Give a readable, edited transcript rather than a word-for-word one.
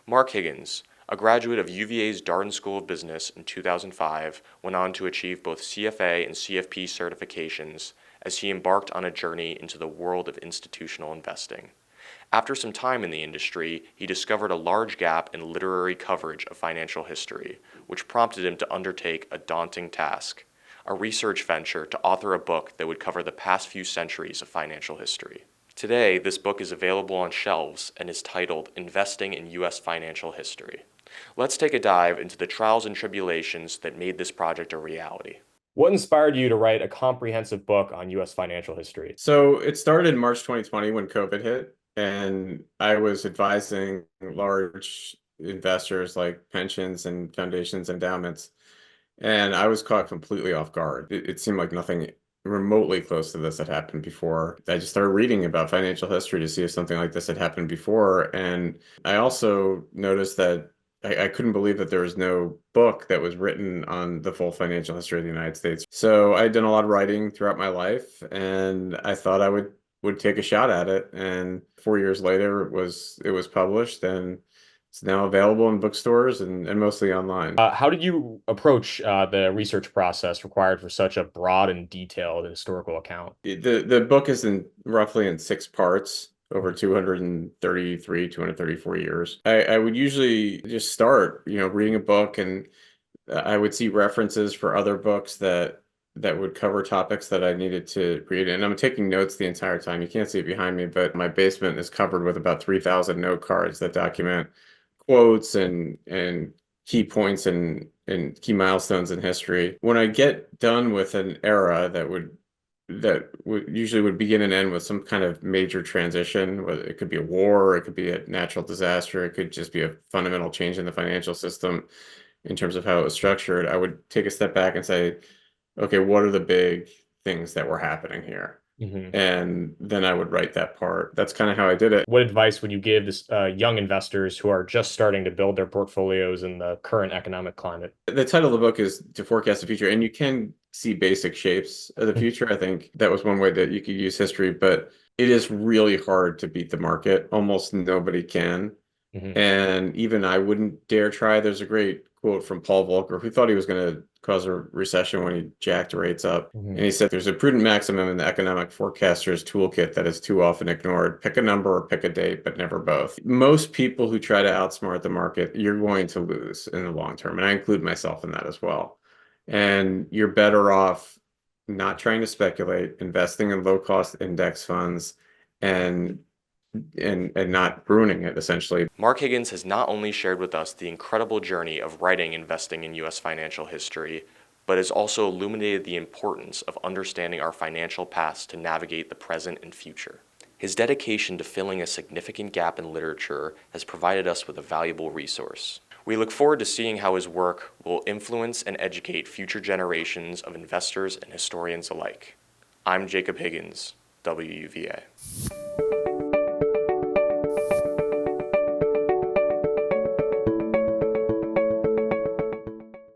Mark Higgins, a graduate of UVA's Darden School of Business in 2005, went on to achieve both CFA and CFP certifications as he embarked on a journey into the world of institutional investing. After some time in the industry, he discovered a large gap in literary coverage of financial history, which prompted him to undertake a daunting task, a research venture to author a book that would cover the past few centuries of financial history. Today, this book is available on shelves and is titled Investing in U.S. Financial History. Let's take a dive into the trials and tribulations that made this project a reality. What inspired you to write a comprehensive book on U.S. financial history? So it started in March 2020 when COVID hit, and I was advising large investors like pensions and foundations, endowments, and I was caught completely off guard. It seemed like nothing remotely close to this had happened before. I just started reading about financial history to see if something like this had happened before, and I also noticed that I couldn't believe that there was no book that was written on the full financial history of the United States. So I had done a lot of writing throughout my life, and I thought I would take a shot at it. And 4 years later, it was published, and it's now available in bookstores and mostly online. How did you approach the research process required for such a broad and detailed historical account? The book is roughly in 6 parts over 233, 234 years. I would usually just start, reading a book, and I would see references for other books that would cover topics that I needed to read. And I'm taking notes the entire time. You can't see it behind me, but my basement is covered with about 3,000 note cards that document quotes and key points and key milestones in history. When I get done with an era that would usually would begin and end with some kind of major transition, whether it could be a war, it could be a natural disaster, it could just be a fundamental change in the financial system in terms of how it was structured, I would take a step back and say, okay, what are the big things that were happening here? Mhm. And then I would write that part. That's kind of how I did it. What advice would you give this young investors who are just starting to build their portfolios in the current economic climate? The title of the book is To Forecast the Future, and you can see basic shapes of the future. I think that was one way that you could use history, but it is really hard to beat the market. Almost nobody can. Mhm. And even I wouldn't dare try. There's a great quote from Paul Volcker, who thought he was going to cause a recession when he jacked rates up. Mhm. And he said, there's a prudent maximum in the economic forecaster's toolkit that is too often ignored. Pick a number or pick a date, but never both. Most people who try to outsmart the market, you're going to lose in the long term. And I include myself in that as well. And you're better off not trying to speculate, investing in low cost index funds, and and not ruining it essentially. Mark Higgins has not only shared with us the incredible journey of writing investing in U.S. financial history, but has also illuminated the importance of understanding our financial past to navigate the present and future. His dedication to filling a significant gap in literature has provided us with a valuable resource. We look forward to seeing how his work will influence and educate future generations of investors and historians alike. I'm Jacob Higgins, WUVA.